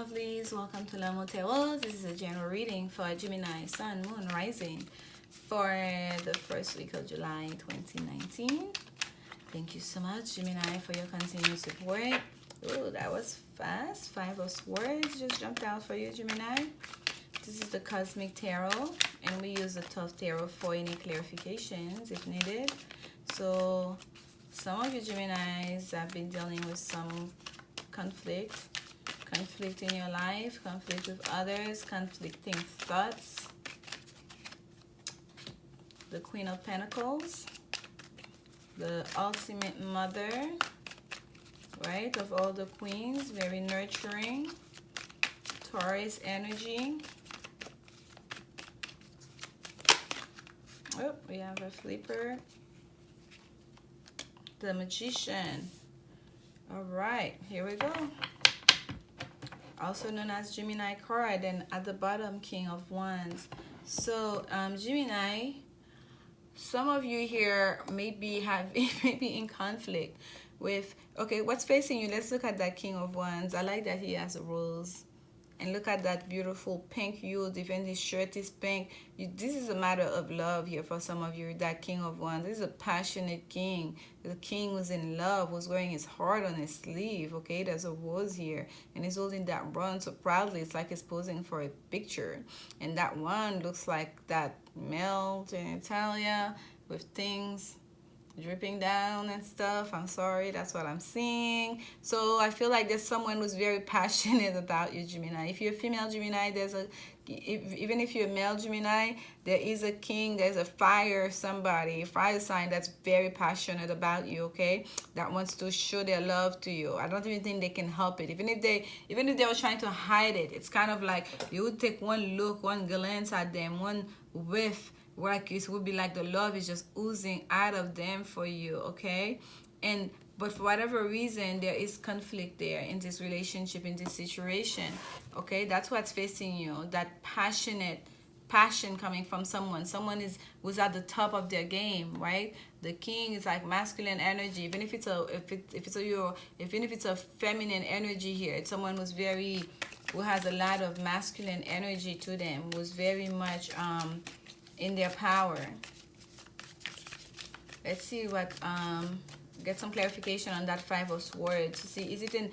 lovelies, welcome to Lanmoutarot. This is a general reading for Gemini, Sun, Moon, Rising for the first week of July 2019. Thank you so much, Gemini, for your continued support. Oh, that was fast. 5 of Swords just jumped out for you, Gemini. This is the Cosmic Tarot, and we use the Tough Tarot for any clarifications if needed. So some of you Geminis have been dealing with some conflict in your life, conflict with others, conflicting thoughts. The Queen of Pentacles, the ultimate mother, right, of all the queens, very nurturing. Taurus energy. Oh, we have a flipper. The Magician. All right, here we go. Also known as Gemini card, and at the bottom, King of Wands. So Gemini, some of you here maybe in conflict with, okay, what's facing you? Let's look at that King of Wands. I like that he has a rose. And look at that beautiful pink hue. Even his shirt is pink. This is a matter of love here for some of you. That King of Wands. This is a passionate king. The king was in love, was wearing his heart on his sleeve. Okay, there's a rose here. And he's holding that wand so proudly. It's like he's posing for a picture. And that wand looks like that male genitalia with things dripping down and stuff. I'm sorry, that's what I'm seeing. So I feel like there's someone who's very passionate about you, Gemini. If you're a female Gemini, there's a even if you're a male Gemini, there is a king, there's a fire sign that's very passionate about you, okay, that wants to show their love to you. I don't even think they can help it. Even if they were trying to hide it, it's kind of like you would take one look, one glance at them, one whiff, like it would be like the love is just oozing out of them for you, okay? But for whatever reason, there is conflict there in this relationship, in this situation, okay? That's what's facing you, that passion coming from someone who's at the top of their game, right? The king is like masculine energy. Even if it's a feminine energy here, it's someone who has a lot of masculine energy to them, who's very much in their power. Let's see what get some clarification on that 5 of Swords. See, is it in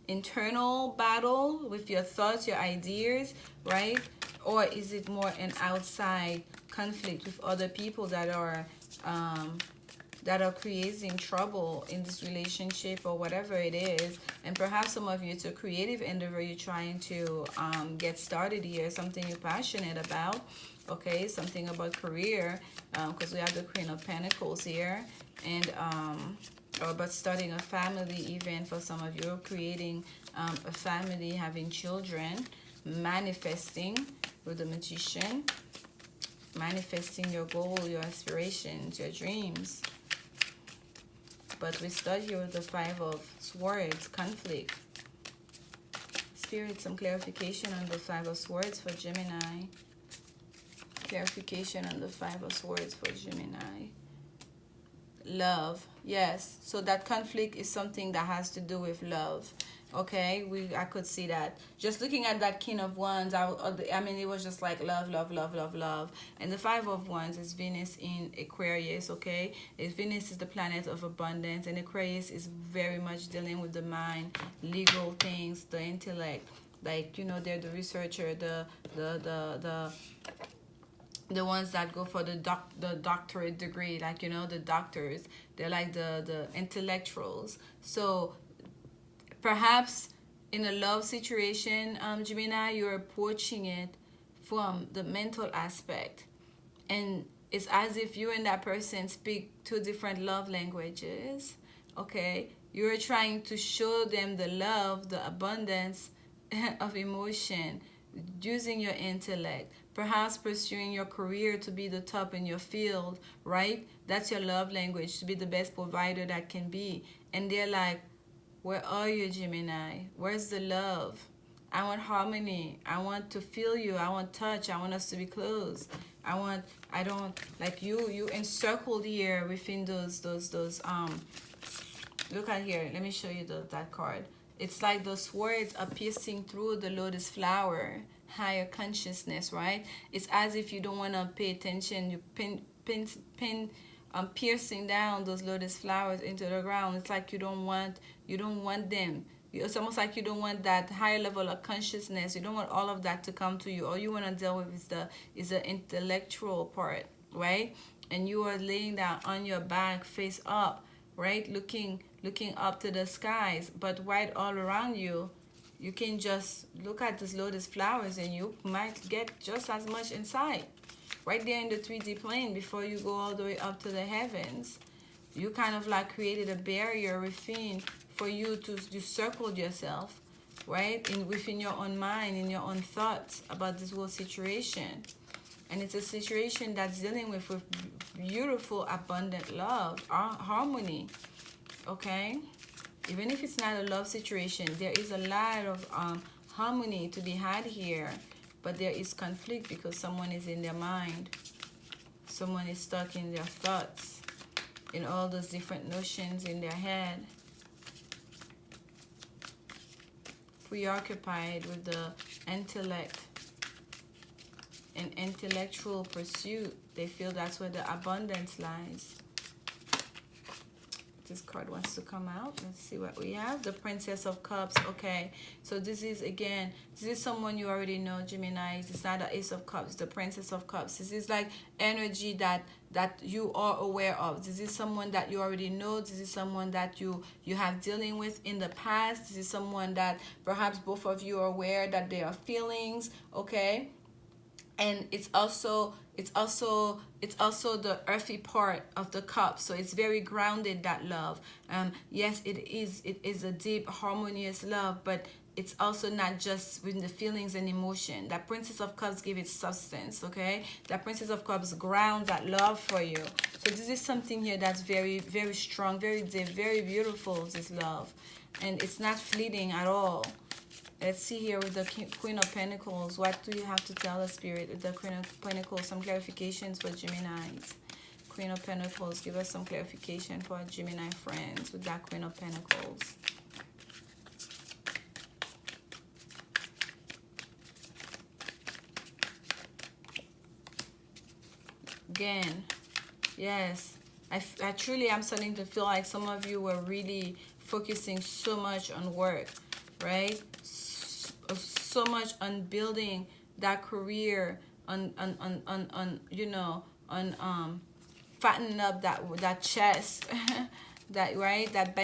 internal battle with your thoughts, your ideas, right? Or is it more an outside conflict with other people that are creating trouble in this relationship or whatever it is? And perhaps some of you, it's a creative endeavor you're trying to get started here, something you're passionate about, okay, something about career, because we have the Queen of Pentacles here, and or about starting a family. Even for some of you, creating a family, having children, manifesting with the Magician, manifesting your goal, your aspirations, your dreams. But we start here with the 5 of Swords, conflict. Spirit, some clarification on the 5 of Swords for Gemini. Clarification on the 5 of Swords for Gemini. Love, yes. So that conflict is something that has to do with love. Okay, I could see that. Just looking at that King of Wands, I mean, it was just like love, love, love, love, love. And the 5 of Wands is Venus in Aquarius, okay? Venus is the planet of abundance, and Aquarius is very much dealing with the mind, legal things, the intellect. Like, you know, they're the researcher, the ones that go for the doctorate degree, like, you know, the doctors. They're like the intellectuals. So perhaps in a love situation, Gemini, you're approaching it from the mental aspect, and it's as if you and that person speak 2 different love languages, okay? You're trying to show them the love, the abundance of emotion, using your intellect, perhaps pursuing your career to be the top in your field, right? That's your love language, to be the best provider that can be. And they're like, where are you, Gemini? Where's the love? I want harmony. I want to feel you. I want touch. I want us to be close. I don't, like you encircled here within those, look at here. Let me show you that card. It's like those words are piercing through the lotus flower, higher consciousness, right? It's as if you don't want to pay attention. You piercing down those lotus flowers into the ground. It's like you don't want them. It's almost like you don't want that higher level of consciousness. You don't want all of that to come to you. All you want to deal with is the intellectual part, right? And you are laying down on your back, face up, right? Looking up to the skies, but right all around you, you can just look at these lotus flowers and you might get just as much insight. Right there in the 3D plane, before you go all the way up to the heavens, you kind of like created a barrier within for you to circle yourself, right? Within your own mind, in your own thoughts about this whole situation. And it's a situation that's dealing with beautiful, abundant love, harmony, okay? Even if it's not a love situation, there is a lot of harmony to be had here. But there is conflict because someone is in their mind. Someone is stuck in their thoughts, in all those different notions in their head. Preoccupied with the intellect and intellectual pursuit. They feel that's where the abundance lies. This card wants to come out. Let's see what we have. The Princess of Cups. Okay, so this is someone you already know, Gemini. It's not the Ace of Cups, the Princess of Cups. This is like energy that you are aware of. This is someone that you already know. This is someone that you have dealing with in the past. This is someone that perhaps both of you are aware that there are feelings, okay? And it's also the earthy part of the cup, so it's very grounded, that love. Yes, it is a deep, harmonious love, but it's also not just with the feelings and emotion. That Princess of Cups give it substance, okay? That Princess of Cups grounds that love for you. So this is something here that's very, very strong, very deep, very beautiful, this love. And it's not fleeting at all. Let's see here with the Queen of Pentacles. What do you have to tell the Spirit with the Queen of Pentacles? Some clarifications for Geminis. Queen of Pentacles, give us some clarification for our Gemini friends with that Queen of Pentacles. Again, yes. I truly am starting to feel like some of you were really focusing so much on work, right? So much on building that career, on fattening up that chest, that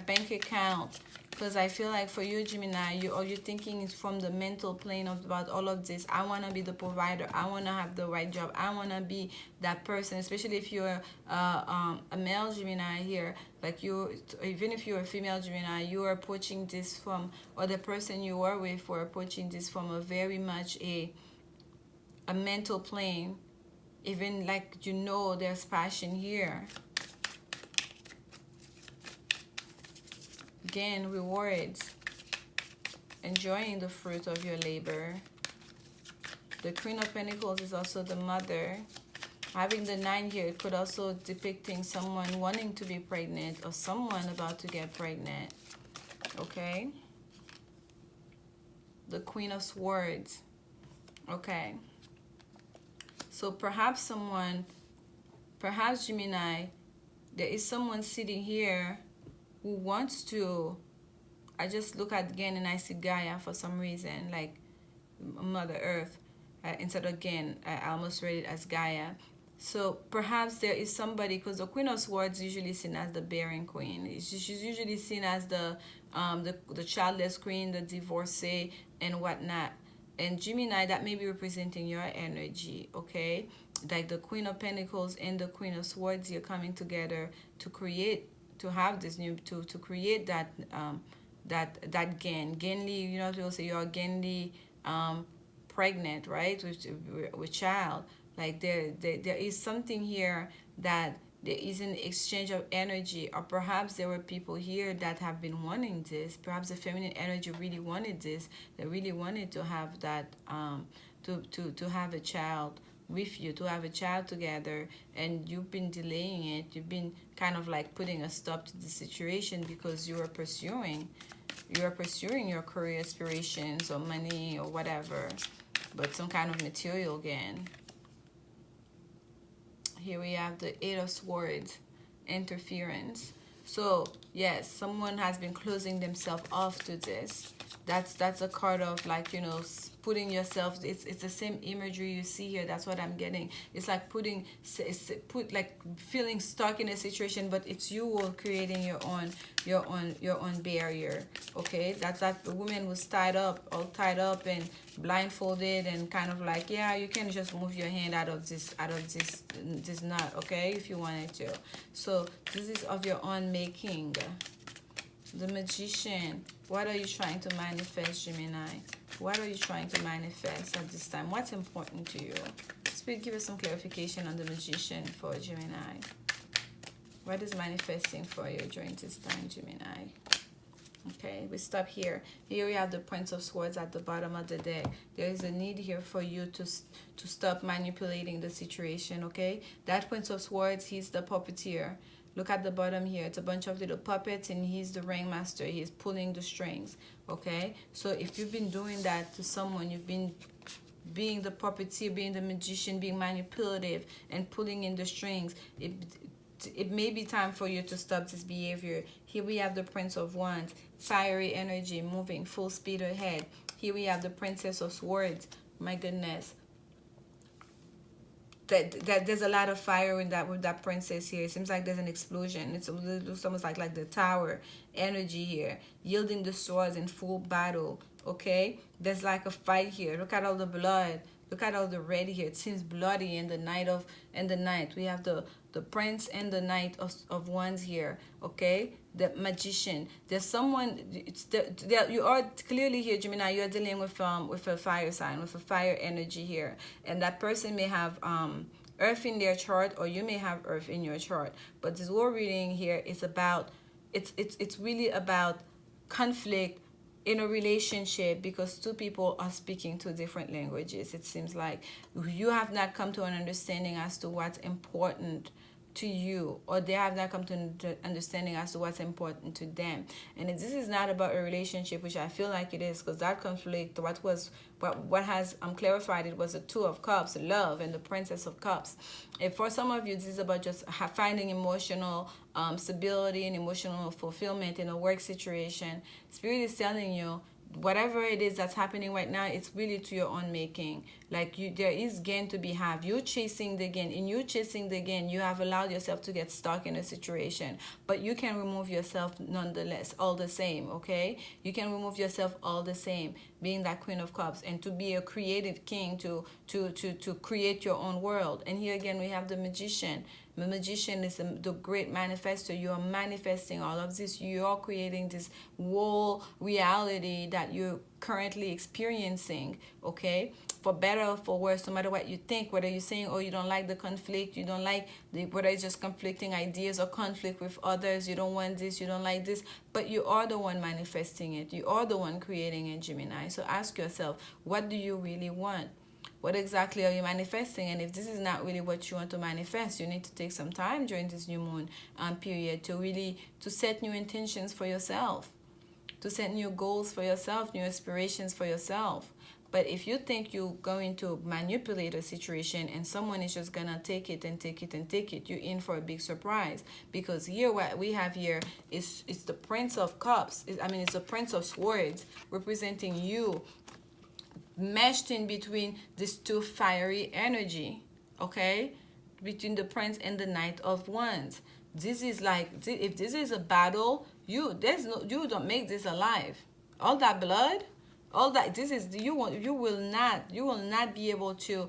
bank account. Because I feel like for you, Gemini, all you're thinking is from the mental plane about all of this. I want to be the provider. I want to have the right job. I want to be that person, especially if you're a male Gemini here. Like even if you're a female Gemini, you are approaching this from, or the person you are with were approaching this from a very much a mental plane. Even like, there's passion here. Again, rewards, enjoying the fruit of your labor. The Queen of Pentacles is also the mother. Having the 9 here, it could also depicting someone wanting to be pregnant or someone about to get pregnant. Okay. The Queen of Swords. Okay. So perhaps Gemini, there is someone sitting here who wants to, I just look at again and I see Gaia for some reason, like Mother Earth. Instead of again, I almost read it as Gaia. So perhaps there is somebody, because the Queen of Swords is usually seen as the bearing queen. She's usually seen as the childless queen, the divorcee and whatnot. And Gemini, that may be representing your energy, okay? Like the Queen of Pentacles and the Queen of Swords, you're coming together to create, to have this new, to create that that Genly, people say you're Genly pregnant, right, with child. Like there is something here that there is an exchange of energy, or perhaps there were people here that have been wanting this. Perhaps the feminine energy really wanted this. They really wanted to have that, to have a child with you, to have a child together, and you've been delaying it. You've been kind of like putting a stop to the situation because you were pursuing you're pursuing your career aspirations or money or whatever, but some kind of material gain. Here we have the Eight of Swords, interference. So yes, someone has been closing themselves off to this. That's a card of, like, you know, putting yourself, it's the same imagery you see here. That's what I'm getting. It's like like feeling stuck in a situation, but it's you who are creating your own barrier. Okay, that's that the woman was all tied up and blindfolded, and kind of like, yeah, you can just move your hand out of this knot, okay, if you wanted to. So this is of your own making. The Magician. What are you trying to manifest, Gemini? What are you trying to manifest at this time? What's important to you? Spirit, give us some clarification on the Magician for Gemini. What is manifesting for you during this time, Gemini? Okay, we stop here. Here we have the Prince of Swords at the bottom of the deck. There is a need here for you to stop manipulating the situation, okay? That Prince of Swords, he's the puppeteer. Look at the bottom here. It's a bunch of little puppets, and he's the ringmaster. He's pulling the strings, okay? So if you've been doing that to someone, you've been being the puppeteer, being the magician, being manipulative and pulling in the strings, it may be time for you to stop this behavior. Here we have the Prince of Wands, fiery energy, moving full speed ahead. Here we have the Princess of Swords. My goodness. That there's a lot of fire in that with that princess here. It seems like there's an explosion. It's almost like the tower energy here, yielding the swords in full battle. Okay, there's like a fight here. Look at all the blood. Look at all the red here. It seems bloody in the night. We have the prince and the knight of wands here. Okay, the magician. There's someone. You are clearly here, Gemini. You are dealing with a fire sign, with a fire energy here, and that person may have earth in their chart, or you may have earth in your chart. But this whole reading here is about. It's really about conflict in a relationship, because two people are speaking two different languages. It seems like you have not come to an understanding as to what's important to you, or they have not come to an understanding as to what's important to them. And this is not about a relationship, which I feel like it is, because that conflict, what has clarified it was the Two of Cups, love, and the Princess of Cups. And for some of you, this is about just finding emotional stability and emotional fulfillment in a work situation. Spirit is telling you, whatever it is that's happening right now, it's really to your own making. Like, there is gain to be had. You're chasing the gain. In you chasing the gain, you have allowed yourself to get stuck in a situation, but you can remove yourself nonetheless, all the same. Okay, you can remove yourself all the same, being that Queen of Cups, and to be a creative king, to create your own world. And here again we have the Magician. The Magician is the great manifestor. You are manifesting all of this. You are creating this whole reality that you're currently experiencing, okay? For better or for worse, no matter what you think, whether you're saying, oh, you don't like the conflict, you don't like whether it's just conflicting ideas or conflict with others, you don't want this, you don't like this, but you are the one manifesting it. You are the one creating it, Gemini. So ask yourself, what do you really want? What exactly are you manifesting? And if this is not really what you want to manifest, you need to take some time during this new moon period to set new intentions for yourself, to set new goals for yourself, new aspirations for yourself. But if you think you're going to manipulate a situation and someone is just going to take it and take it and take it, you're in for a big surprise. Because here, what we have here is the Prince of Cups. It's the Prince of Swords representing you, meshed in between these two fiery energy, okay? Between the Prince and the Knight of Wands. This is like, if this is a battle, you don't make this alive. All that blood, all that, this is, you will not be able to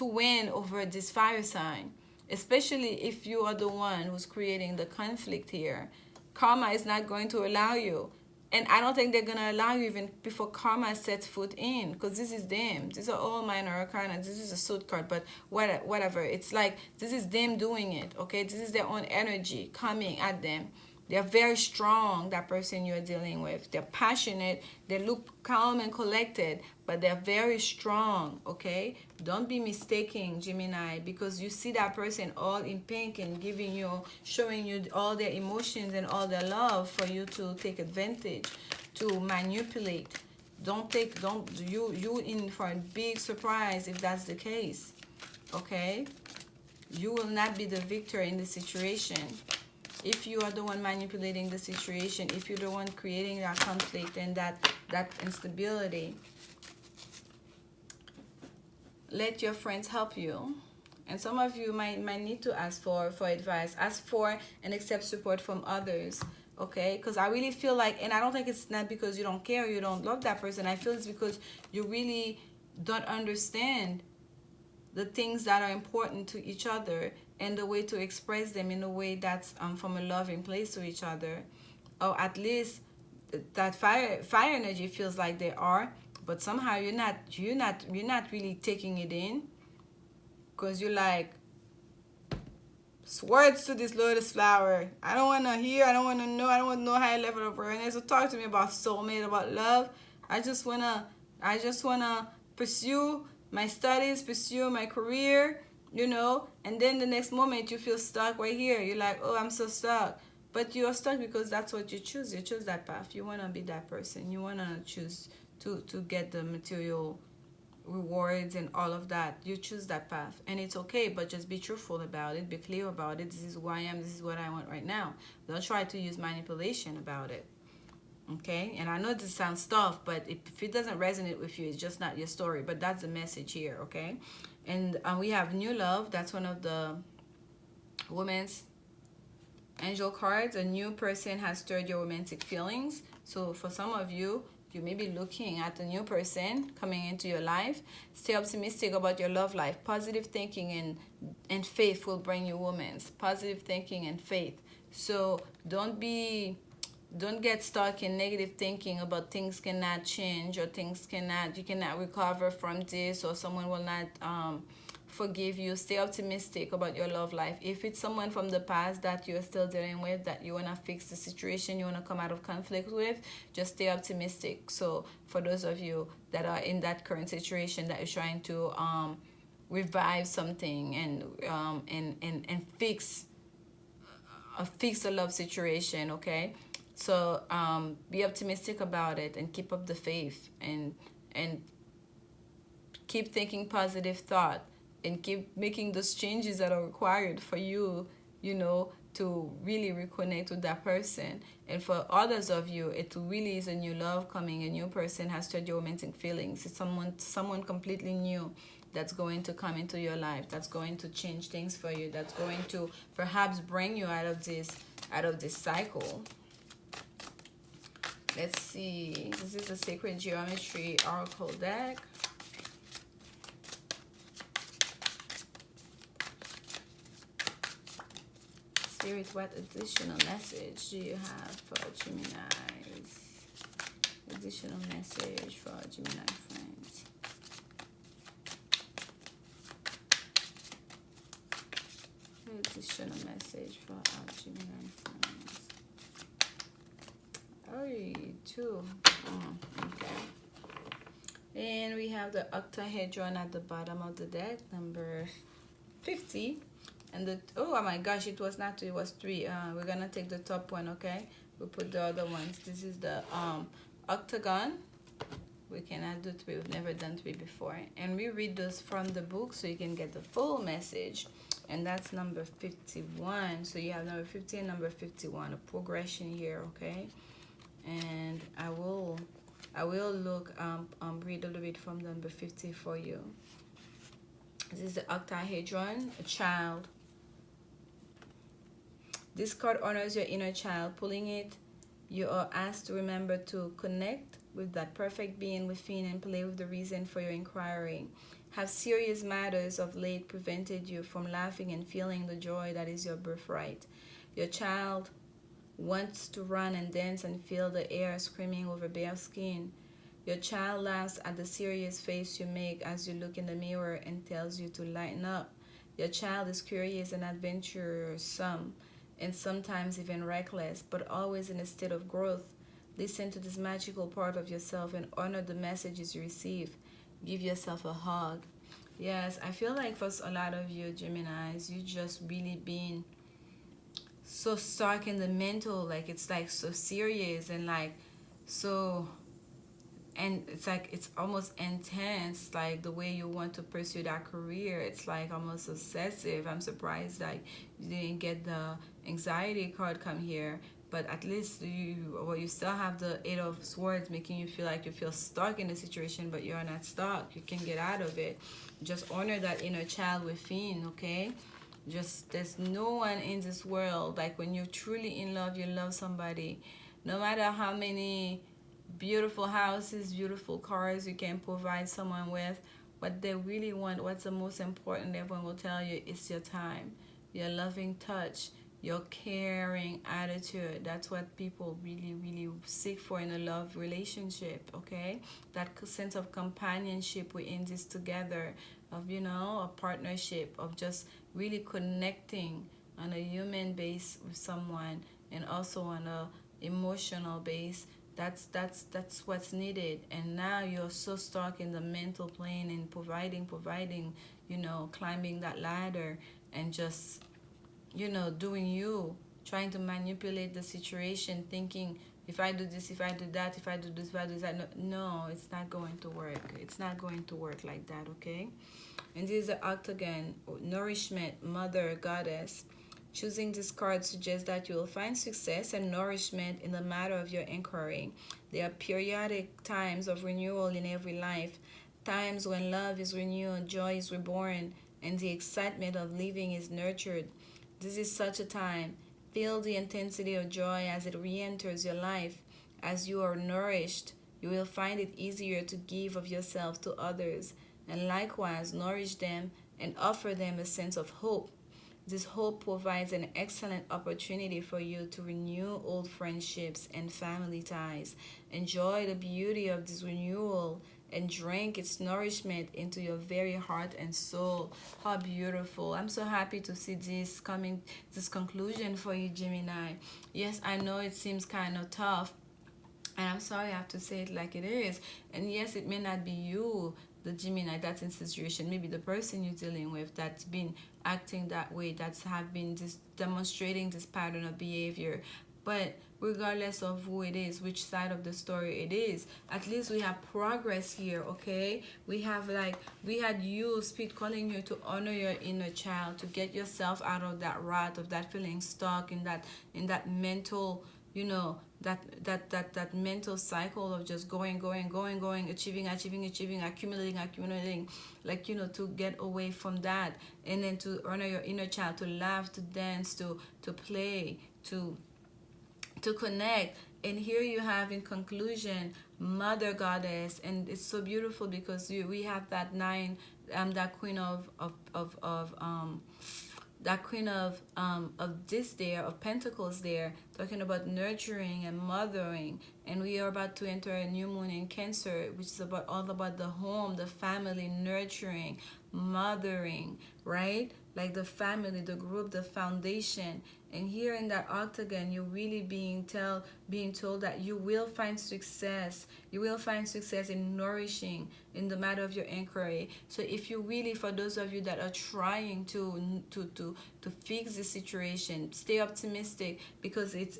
win over this fire sign, especially if you are the one who's creating the conflict here. Karma is not going to allow you. And I don't think they're going to allow you even before karma sets foot in, because this is them. These are all minor arcana. This is a suit card, but whatever. It's like, this is them doing it, okay? This is their own energy coming at them. They're very strong, that person you're dealing with. They're passionate. They look calm and collected, but they're very strong, okay? Don't be mistaken, Gemini, because you see that person all in pink and giving you, showing you all their emotions and all their love for you to take advantage, to manipulate. Don't you in for a big surprise if that's the case, okay? You will not be the victor in the situation. If you are the one manipulating the situation, if you're the one creating that conflict and that instability, let your friends help you. And some of you might need to ask for advice, ask for and accept support from others, okay? Because I really feel like, and I don't think it's not because you don't care, you don't love that person. I feel it's because you really don't understand the things that are important to each other and the way to express them in a way that's from a loving place to each other, or at least that fire energy feels like they are, but somehow you're not really taking it in, because you're like, words to this lotus flower. I don't want to hear, I don't want to know, I don't want no high level of awareness. So talk to me about soulmate, about love. I just wanna pursue my studies, pursue my career, you know, and then the next moment you feel stuck right here. You're like, oh, I'm so stuck. But you're stuck because that's what you choose. You choose that path. You want to be that person. You want to choose to get the material rewards and all of that. You choose that path, and it's okay, but just be truthful about it. Be clear about it. This is who I am. This is what I want right now. Don't try to use manipulation about it. Okay, and I know this sounds tough, but if it doesn't resonate with you, it's just not your story. But that's the message here, okay? And we have new love. That's one of the women's angel cards. A new person has stirred your romantic feelings. So for some of you, you may be looking at a new person coming into your life. Stay optimistic about your love life. Positive thinking and faith will bring you romance. Positive thinking and faith. So don't get stuck in negative thinking about things cannot change, or you cannot recover from this, or someone will not forgive you. Stay optimistic about your love life. If it's someone from the past that you're still dealing with, that you want to fix the situation, you want to come out of conflict with, just stay optimistic. So for those of you that are in that current situation, that you're trying to revive something and fix a love situation, okay? So be optimistic about it and keep up the faith, and keep thinking positive thought, and keep making those changes that are required for you, you know, to really reconnect with that person. And for others of you, it really is a new love coming. A new person has stirred your romantic feelings. It's someone completely new that's going to come into your life, that's going to change things for you, that's going to perhaps bring you out of this cycle. Let's see. This is the Sacred Geometry Oracle deck. Spirit, what additional message do you have for Gemini's? Additional message for Gemini friends. Additional message for our Gemini friends. Oh, two. Oh, okay. And we have the octahedron at the bottom of the deck, number 50. And oh my gosh, it was not two, it was three. We're gonna take the top one, okay? We'll put the other ones. This is the octagon. We cannot do three. We've never done three before. And we read those from the book so you can get the full message. And that's number 51. So you have number 50 and number 51, a progression here, okay? And I will look read a little bit from number 50 for you. This is the octahedron, a child. This card honors your inner child. Pulling it, you are asked to remember to connect with that perfect being within and play with the reason for your inquiry. Have serious matters of late prevented you from laughing and feeling the joy that is your birthright? Your child wants to run and dance and feel the air screaming over bare skin. Your child laughs at the serious face you make as you look in the mirror and tells you to lighten up. Your child is curious and adventuresome and sometimes even reckless, but always in a state of growth. Listen to this magical part of yourself and honor the messages you receive. Give yourself a hug. Yes, I feel like for a lot of you Geminis, you just really been so stuck in the mental, like it's like so serious and like so, and it's like it's almost intense, like the way you want to pursue that career. It's like almost obsessive. I'm surprised like you didn't get the anxiety card come here, but at least you still have the Eight of Swords, making you feel like you feel stuck in the situation, but you're not stuck. You can get out of it. Just honor that inner child within, okay? Just there's no one in this world, like when you're truly in love, you love somebody, no matter how many beautiful houses, beautiful cars you can provide someone with. What they really want, what's the most important, everyone will tell you, is your time, your loving touch, your caring attitude. That's what people really, really seek for in a love relationship, okay? That sense of companionship, we're in this together, of, you know, a partnership, of just really connecting on a human base with someone, and also on a emotional base. That's what's needed. And now you're so stuck in the mental plane and providing, you know, climbing that ladder and just, you know, doing you, trying to manipulate the situation, thinking, if I do this, if I do that, if I do this, if I do that. No, no, it's not going to work. It's not going to work like that, okay? And this is the octagon, nourishment, mother, goddess. Choosing this card suggests that you will find success and nourishment in the matter of your inquiry. There are periodic times of renewal in every life, times when love is renewed, joy is reborn, and the excitement of living is nurtured. This is such a time. Feel the intensity of joy as it re-enters your life. As you are nourished, you will find it easier to give of yourself to others, and likewise nourish them and offer them a sense of hope. This hope provides an excellent opportunity for you to renew old friendships and family ties. Enjoy the beauty of this renewal and drink its nourishment into your very heart and soul. How beautiful. I'm so happy to see this conclusion for you, Gemini. Yes, I know it seems kind of tough, and I'm sorry I have to say it like it is. And yes, it may not be you, the Gemini, that's in situation. Maybe the person you're dealing with that's been acting that way, that's have been demonstrating this pattern of behavior. But regardless of who it is, which side of the story it is, at least we have progress here, okay? We have like, we had you, Spirit, calling you to honor your inner child, to get yourself out of that rut, of that feeling stuck in that mental, you know, that mental cycle of just going, achieving, accumulating, like, you know, to get away from that, and then to honor your inner child, to laugh, to dance, to play, to connect. And here you have, in conclusion, mother goddess. And it's so beautiful because we have that nine, that queen that queen of this there, of pentacles there, talking about nurturing and mothering. And we are about to enter a new moon in Cancer, which is about all about the home, the family, nurturing, mothering, right? Like the family, the group, the foundation. And here in that octagon, you're really being told that you will find success. You will find success in nourishing in the matter of your inquiry. So if you really, for those of you that are trying to fix the situation, stay optimistic, because it's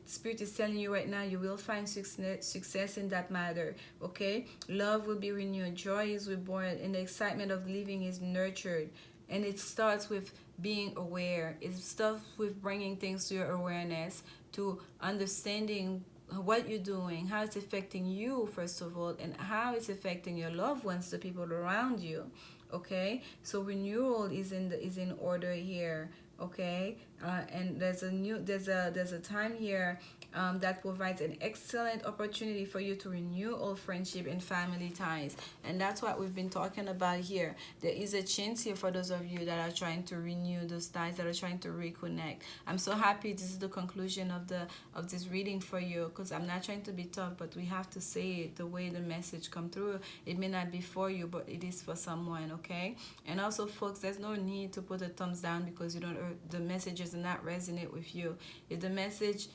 Spirit is telling you right now, you will find success in that matter. Okay, love will be renewed, joy is reborn, and the excitement of living is nurtured. And it starts with being aware. It starts with bringing things to your awareness, to understanding what you're doing, how it's affecting you, first of all, and how it's affecting your loved ones, the people around you. Okay, so renewal is in order here. Okay, and there's a time here that provides an excellent opportunity for you to renew old friendship and family ties. And that's what we've been talking about here. There is a chance here for those of you that are trying to renew those ties, that are trying to reconnect. I'm so happy this is the conclusion of this reading for you, because I'm not trying to be tough, but we have to say it the way the message come through. It may not be for you, but it is for someone, okay? And also, folks, there's no need to put a thumbs down because you don't, the messages does not resonate with you, if the message,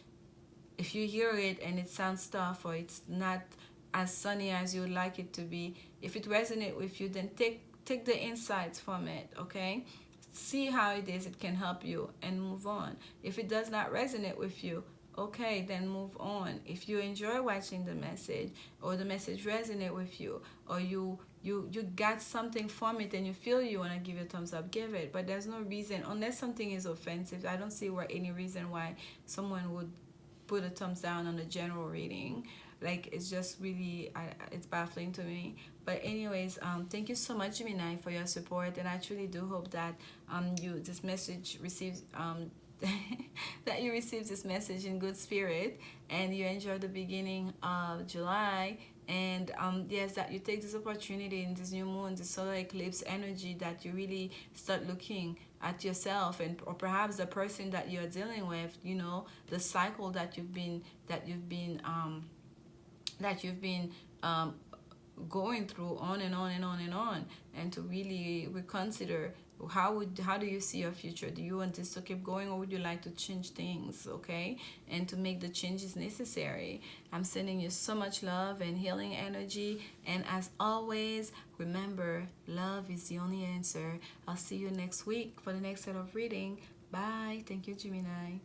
if you hear it and it sounds tough or it's not as sunny as you would like it to be, if it resonates with you, then take the insights from it, okay? See how it is, it can help you, and move on. If it does not resonate with you, okay, then move on. If you enjoy watching the message, or the message resonate with you, or you got something from it and you feel you want to give it a thumbs up, give it. But there's no reason, unless something is offensive, I don't see where any reason why someone would put a thumbs down on the general reading. Like, it's just really, it's baffling to me. But anyways, thank you so much, Gemini, for your support, and I truly do hope that this message receives that you receive this message in good spirit, and you enjoy the beginning of July. And yes, that you take this opportunity in this new moon, this solar eclipse energy, that you really start looking at yourself, and or perhaps the person that you're dealing with, you know, the cycle that you've been going through, on and on and on and on, and to really reconsider how do you see your future. Do you want this to keep going, or would you like to change things, okay? And to make the changes necessary. I'm sending you so much love and healing energy, and as always, remember, love is the only answer. I'll see you next week for the next set of reading. Bye. Thank you, Gemini.